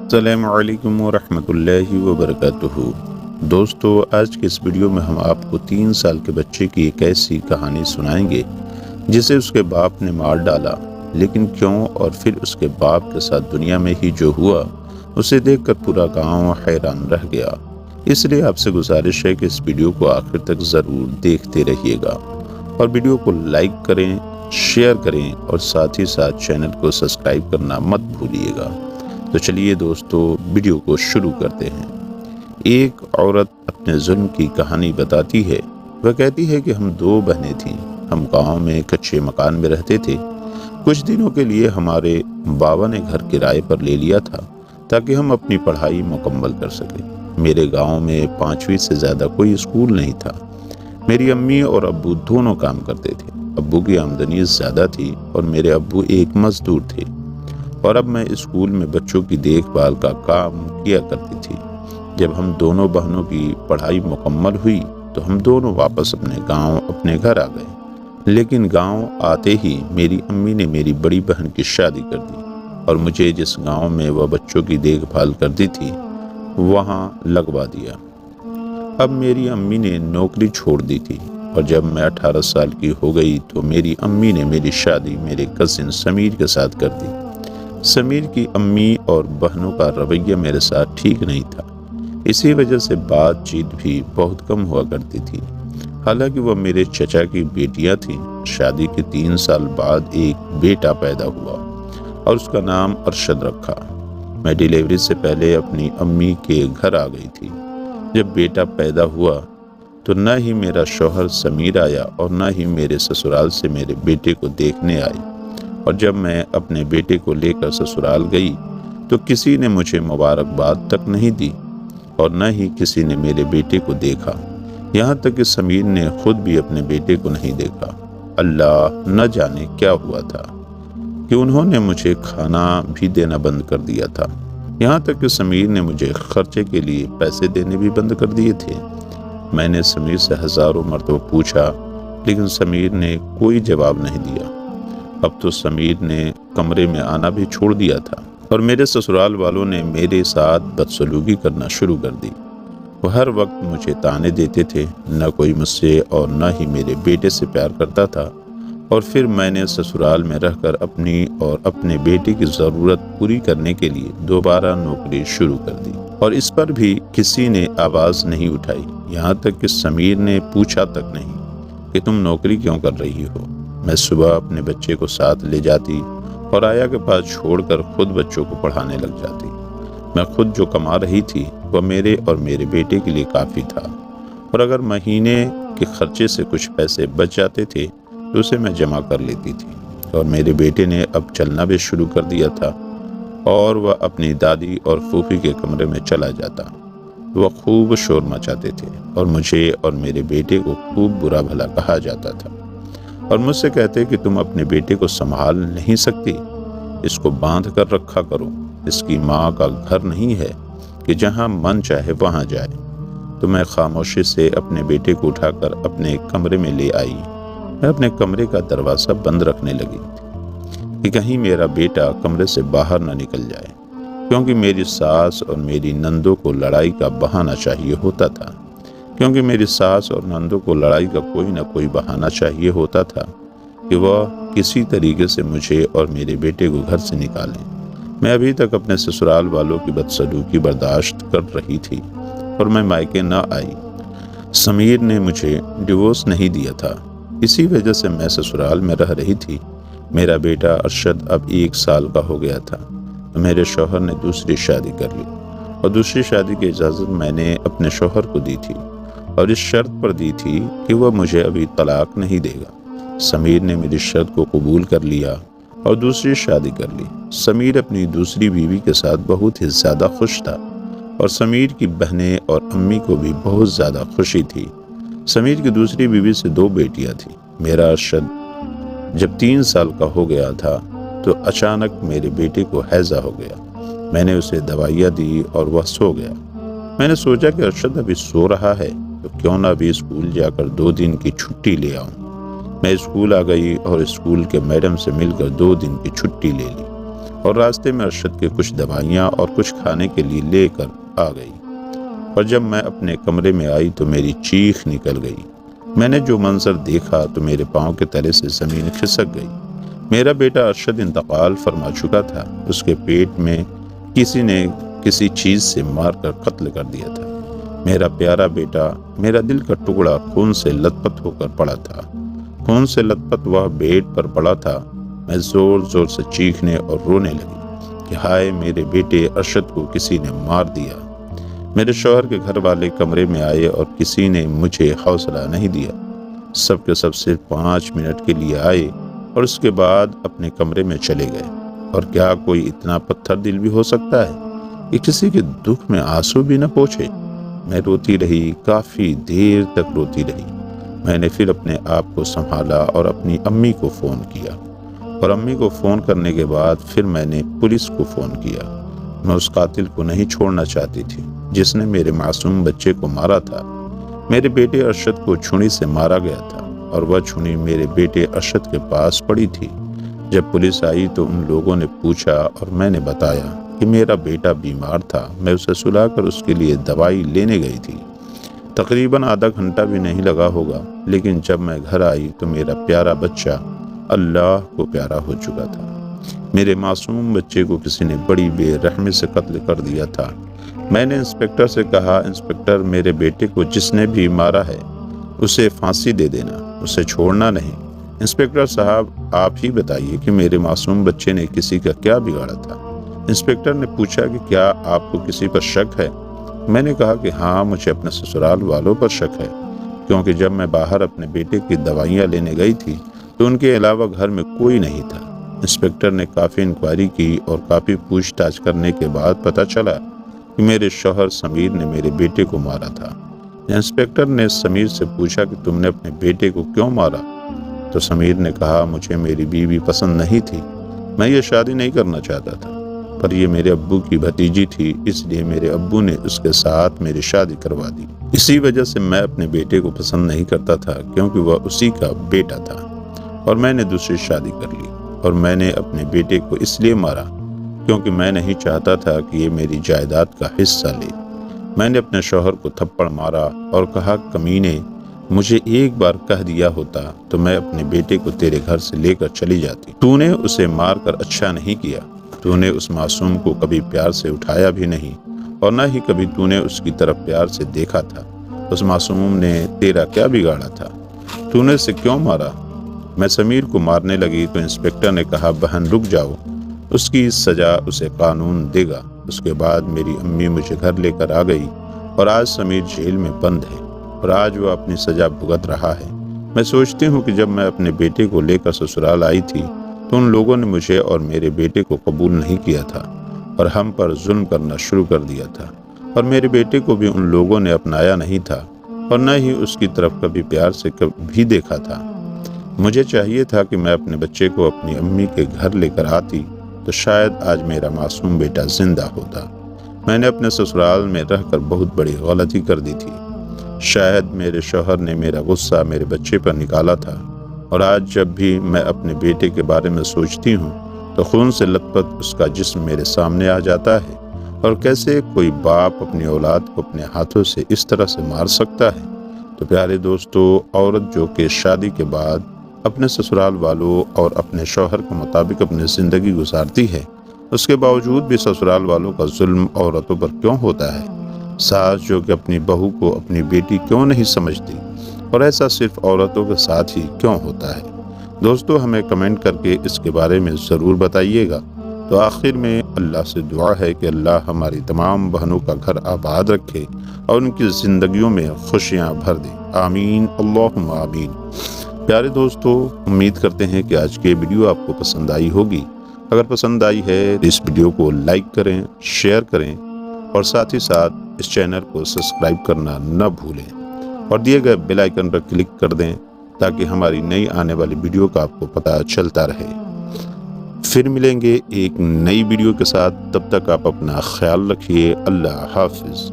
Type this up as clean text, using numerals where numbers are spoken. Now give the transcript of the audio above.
السلام علیکم ورحمۃ اللہ وبرکاتہ۔ دوستو، آج کے اس ویڈیو میں ہم آپ کو 3 سال کے بچے کی ایک ایسی کہانی سنائیں گے جسے اس کے باپ نے مار ڈالا، لیکن کیوں اور پھر اس کے باپ کے ساتھ دنیا میں ہی جو ہوا اسے دیکھ کر پورا گاؤں حیران رہ گیا۔ اس لیے آپ سے گزارش ہے کہ اس ویڈیو کو آخر تک ضرور دیکھتے رہیے گا اور ویڈیو کو لائک کریں، شیئر کریں اور ساتھ ہی ساتھ چینل کو سبسکرائب کرنا مت بھولیے گا۔ تو چلیے دوستو، ویڈیو کو شروع کرتے ہیں۔ ایک عورت اپنے ظلم کی کہانی بتاتی ہے۔ وہ کہتی ہے کہ ہم 2 بہنیں تھیں۔ ہم گاؤں میں کچے مکان میں رہتے تھے۔ کچھ دنوں کے لیے ہمارے بابا نے گھر کرائے پر لے لیا تھا تاکہ ہم اپنی پڑھائی مکمل کر سکیں۔ میرے گاؤں میں 5ویں سے زیادہ کوئی اسکول نہیں تھا۔ میری امی اور ابو دونوں کام کرتے تھے۔ ابو کی آمدنی زیادہ تھی اور میرے ابو ایک مزدور تھے، اور اب میں اسکول میں بچوں کی دیکھ بھال کا کام کیا کرتی تھی۔ جب ہم دونوں بہنوں کی پڑھائی مکمل ہوئی تو ہم دونوں واپس اپنے گاؤں اپنے گھر آ گئے، لیکن گاؤں آتے ہی میری امی نے میری بڑی بہن کی شادی کر دی اور مجھے جس گاؤں میں وہ بچوں کی دیکھ بھال کرتی تھی وہاں لگوا دیا۔ اب میری امی نے نوکری چھوڑ دی تھی، اور جب میں 18 سال کی ہو گئی تو میری امی نے میری شادی میرے کزن سمیر کے ساتھ کر دی۔ سمیر کی امی اور بہنوں کا رویہ میرے ساتھ ٹھیک نہیں تھا، اسی وجہ سے بات چیت بھی بہت کم ہوا کرتی تھی۔ حالانکہ وہ میرے چچا کی بیٹیاں تھیں۔ شادی کے 3 سال بعد ایک بیٹا پیدا ہوا اور اس کا نام ارشد رکھا۔ میں ڈیلیوری سے پہلے اپنی امی کے گھر آ گئی تھی۔ جب بیٹا پیدا ہوا تو نہ ہی میرا شوہر سمیر آیا اور نہ ہی میرے سسرال سے میرے بیٹے کو دیکھنے آئے، اور جب میں اپنے بیٹے کو لے کر سسرال گئی تو کسی نے مجھے مبارکباد تک نہیں دی اور نہ ہی کسی نے میرے بیٹے کو دیکھا، یہاں تک کہ سمیر نے خود بھی اپنے بیٹے کو نہیں دیکھا۔ اللہ نہ جانے کیا ہوا تھا کہ انہوں نے مجھے کھانا بھی دینا بند کر دیا تھا، یہاں تک کہ سمیر نے مجھے خرچے کے لیے پیسے دینے بھی بند کر دیے تھے۔ میں نے سمیر سے ہزاروں مرتبہ پوچھا، لیکن سمیر نے کوئی جواب نہیں دیا۔ اب تو سمیر نے کمرے میں آنا بھی چھوڑ دیا تھا اور میرے سسرال والوں نے میرے ساتھ بدسلوکی کرنا شروع کر دی۔ وہ ہر وقت مجھے طعنے دیتے تھے، نہ کوئی مجھ سے اور نہ ہی میرے بیٹے سے پیار کرتا تھا، اور پھر میں نے سسرال میں رہ کر اپنی اور اپنے بیٹے کی ضرورت پوری کرنے کے لیے دوبارہ نوکری شروع کر دی، اور اس پر بھی کسی نے آواز نہیں اٹھائی، یہاں تک کہ سمیر نے پوچھا تک نہیں کہ تم نوکری کیوں کر رہی ہو۔ میں صبح اپنے بچے کو ساتھ لے جاتی اور آیا کے پاس چھوڑ کر خود بچوں کو پڑھانے لگ جاتی۔ میں خود جو کما رہی تھی وہ میرے اور میرے بیٹے کے لیے کافی تھا، اور اگر مہینے کے خرچے سے کچھ پیسے بچ جاتے تھے تو اسے میں جمع کر لیتی تھی۔ اور میرے بیٹے نے اب چلنا بھی شروع کر دیا تھا، اور وہ اپنی دادی اور پھوپھی کے کمرے میں چلا جاتا۔ وہ خوب شور مچاتے تھے اور مجھے اور میرے بیٹے کو خوب برا بھلا کہا جاتا تھا، اور مجھ سے کہتے کہ تم اپنے بیٹے کو سنبھال نہیں سکتی، اس کو باندھ کر رکھا کرو، اس کی ماں کا گھر نہیں ہے کہ جہاں من چاہے وہاں جائے۔ تو میں خاموشی سے اپنے بیٹے کو اٹھا کر اپنے کمرے میں لے آئی۔ میں اپنے کمرے کا دروازہ بند رکھنے لگی کہ کہیں میرا بیٹا کمرے سے باہر نہ نکل جائے، کیونکہ میری ساس اور میری نندوں کو لڑائی کا بہانہ چاہیے ہوتا تھا کوئی نہ کوئی بہانہ چاہیے ہوتا تھا کہ وہ کسی طریقے سے مجھے اور میرے بیٹے کو گھر سے نکالیں۔ میں ابھی تک اپنے سسرال والوں کی بدسلوکی برداشت کر رہی تھی اور میں مائکے نہ آئی۔ سمیر نے مجھے ڈیورس نہیں دیا تھا، اسی وجہ سے میں سسرال میں رہ رہی تھی۔ میرا بیٹا ارشد اب 1 سال کا ہو گیا تھا تو میرے شوہر نے دوسری شادی کر لی، اور دوسری شادی کی اجازت میں نے اپنے شوہر کو دی تھی، اور اس شرط پر دی تھی کہ وہ مجھے ابھی طلاق نہیں دے گا۔ سمیر نے میری شرط کو قبول کر لیا اور دوسری شادی کر لی۔ سمیر اپنی دوسری بیوی کے ساتھ بہت ہی زیادہ خوش تھا، اور سمیر کی بہنیں اور امی کو بھی بہت زیادہ خوشی تھی۔ سمیر کی دوسری بیوی سے 2 بیٹیاں تھیں۔ میرا ارشد جب 3 سال کا ہو گیا تھا تو اچانک میرے بیٹے کو ہیضہ ہو گیا۔ میں نے اسے دوائیاں دی اور وہ سو گیا۔ میں نے سوچا کہ ارشد ابھی سو رہا ہے تو کیوں نہ ابھی اسکول جا کر 2 دن کی چھٹی لے آؤں۔ میں اسکول آ گئی اور اسکول کے میڈم سے مل کر 2 دن کی چھٹی لے لی، اور راستے میں ارشد کے کچھ دوائیاں اور کچھ کھانے کے لیے لے کر آ گئی، اور جب میں اپنے کمرے میں آئی تو میری چیخ نکل گئی۔ میں نے جو منظر دیکھا تو میرے پاؤں کے تلے سے زمین کھسک گئی۔ میرا بیٹا ارشد انتقال فرما چکا تھا، اس کے پیٹ میں کسی نے کسی چیز سے مار کر قتل کر دیا تھا۔ میرا پیارا بیٹا، میرا دل کا ٹکڑا خون سے لت پت ہو کر پڑا تھا۔ خون سے لت پت وہ بیڈ پر پڑا تھا۔ میں زور زور سے چیخنے اور رونے لگی کہ ہائے میرے بیٹے ارشد کو کسی نے مار دیا۔ میرے شوہر کے گھر والے کمرے میں آئے اور کسی نے مجھے حوصلہ نہیں دیا۔ سب کے سب صرف 5 منٹ کے لیے آئے اور اس کے بعد اپنے کمرے میں چلے گئے۔ اور کیا کوئی اتنا پتھر دل بھی ہو سکتا ہے کہ کسی کے دکھ میں آنسو بھی نہ پوچھے؟ میں روتی رہی، کافی دیر تک روتی رہی۔ میں نے پھر اپنے آپ کو سنبھالا اور اپنی امی کو فون کیا، اور امی کو فون کرنے کے بعد پھر میں نے پولیس کو فون کیا۔ میں اس قاتل کو نہیں چھوڑنا چاہتی تھی جس نے میرے معصوم بچے کو مارا تھا۔ میرے بیٹے ارشد کو چھری سے مارا گیا تھا، اور وہ چھری میرے بیٹے ارشد کے پاس پڑی تھی۔ جب پولیس آئی تو ان لوگوں نے پوچھا اور میں نے بتایا کہ میرا بیٹا بیمار تھا، میں اسے سلا کر اس کے لیے دوائی لینے گئی تھی۔ تقریباً آدھا گھنٹہ بھی نہیں لگا ہوگا، لیکن جب میں گھر آئی تو میرا پیارا بچہ اللہ کو پیارا ہو چکا تھا۔ میرے معصوم بچے کو کسی نے بڑی بے رحمی سے قتل کر دیا تھا۔ میں نے انسپکٹر سے کہا، انسپکٹر میرے بیٹے کو جس نے بھی مارا ہے اسے پھانسی دے دینا، اسے چھوڑنا نہیں۔ انسپکٹر صاحب آپ ہی بتائیے کہ میرے معصوم بچے نے کسی کا کیا بگاڑا تھا؟ انسپکٹر نے پوچھا کہ کیا آپ کو کسی پر شک ہے؟ میں نے کہا کہ ہاں، مجھے اپنے سسرال والوں پر شک ہے، کیونکہ جب میں باہر اپنے بیٹے کی دوائیاں لینے گئی تھی تو ان کے علاوہ گھر میں کوئی نہیں تھا۔ انسپکٹر نے کافی انکوائری کی اور کافی پوچھ تاچھ کرنے کے بعد پتہ چلا کہ میرے شوہر سمیر نے میرے بیٹے کو مارا تھا۔ انسپکٹر نے سمیر سے پوچھا کہ تم نے اپنے بیٹے کو کیوں مارا؟ تو سمیر نے کہا، مجھے میری بیوی پسند نہیں تھی، میں یہ شادی نہیں کرنا چاہتا تھا، پر یہ میرے ابو کی بھتیجی تھی، اس لیے میرے ابو نے اس کے ساتھ میری شادی کروا دی۔ اسی وجہ سے میں اپنے بیٹے کو پسند نہیں کرتا تھا، کیونکہ وہ اسی کا بیٹا تھا، اور میں نے دوسری شادی کر لی۔ اور میں نے اپنے بیٹے کو اس لیے مارا کیونکہ میں نہیں چاہتا تھا کہ یہ میری جائیداد کا حصہ لے۔ میں نے اپنے شوہر کو تھپڑ مارا اور کہا، کمینے، مجھے ایک بار کہہ دیا ہوتا تو میں اپنے بیٹے کو تیرے گھر سے لے کر چلی جاتی۔ تو نے اسے مار کر اچھا نہیں کیا، تو نے اس معصوم کو کبھی پیار سے اٹھایا بھی نہیں، اور نہ ہی کبھی تو نے اس کی طرف پیار سے دیکھا تھا۔ اس معصوم نے تیرا کیا بگاڑا تھا؟ تو نے اسے کیوں مارا؟ میں سمیر کو مارنے لگی تو انسپکٹر نے کہا، بہن رک جاؤ، اس کی سزا اسے قانون دے گا۔ اس کے بعد میری امی مجھے گھر لے کر آ گئی، اور آج سمیر جیل میں بند ہے اور آج وہ اپنی سزا بھگت رہا ہے۔ میں سوچتی ہوں کہ جب میں اپنے بیٹے کو لے کر سسرال آئی تھی تو ان لوگوں نے مجھے اور میرے بیٹے کو قبول نہیں کیا تھا اور ہم پر ظلم کرنا شروع کر دیا تھا، اور میرے بیٹے کو بھی ان لوگوں نے اپنایا نہیں تھا اور نہ ہی اس کی طرف کبھی پیار سے بھی دیکھا تھا۔ مجھے چاہیے تھا کہ میں اپنے بچے کو اپنی امی کے گھر لے کر آتی تو شاید آج میرا معصوم بیٹا زندہ ہوتا۔ میں نے اپنے سسرال میں رہ کر بہت بڑی غلطی کر دی تھی۔ شاید میرے شوہر نے میرا غصہ میرے بچے پر نکالا تھا، اور آج جب بھی میں اپنے بیٹے کے بارے میں سوچتی ہوں تو خون سے لت پت اس کا جسم میرے سامنے آ جاتا ہے، اور کیسے کوئی باپ اپنی اولاد کو اپنے ہاتھوں سے اس طرح سے مار سکتا ہے۔ تو پیارے دوستو، عورت جو کہ شادی کے بعد اپنے سسرال والوں اور اپنے شوہر کے مطابق اپنی زندگی گزارتی ہے، اس کے باوجود بھی سسرال والوں کا ظلم عورتوں پر کیوں ہوتا ہے؟ ساس جو کہ اپنی بہو کو اپنی بیٹی کیوں نہیں سمجھتی، اور ایسا صرف عورتوں کے ساتھ ہی کیوں ہوتا ہے؟ دوستو، ہمیں کمنٹ کر کے اس کے بارے میں ضرور بتائیے گا۔ تو آخر میں اللہ سے دعا ہے کہ اللہ ہماری تمام بہنوں کا گھر آباد رکھے اور ان کی زندگیوں میں خوشیاں بھر دے، آمین اللہم آمین۔ پیارے دوستو، امید کرتے ہیں کہ آج کی ویڈیو آپ کو پسند آئی ہوگی۔ اگر پسند آئی ہے تو اس ویڈیو کو لائک کریں، شیئر کریں، اور ساتھ ہی ساتھ اس چینل کو سبسکرائب کرنا نہ بھولیں، اور دیے گئے بیل آئیکن پر کلک کر دیں تاکہ ہماری نئی آنے والی ویڈیو کا آپ کو پتہ چلتا رہے۔ پھر ملیں گے ایک نئی ویڈیو کے ساتھ، تب تک آپ اپنا خیال رکھیے۔ اللہ حافظ۔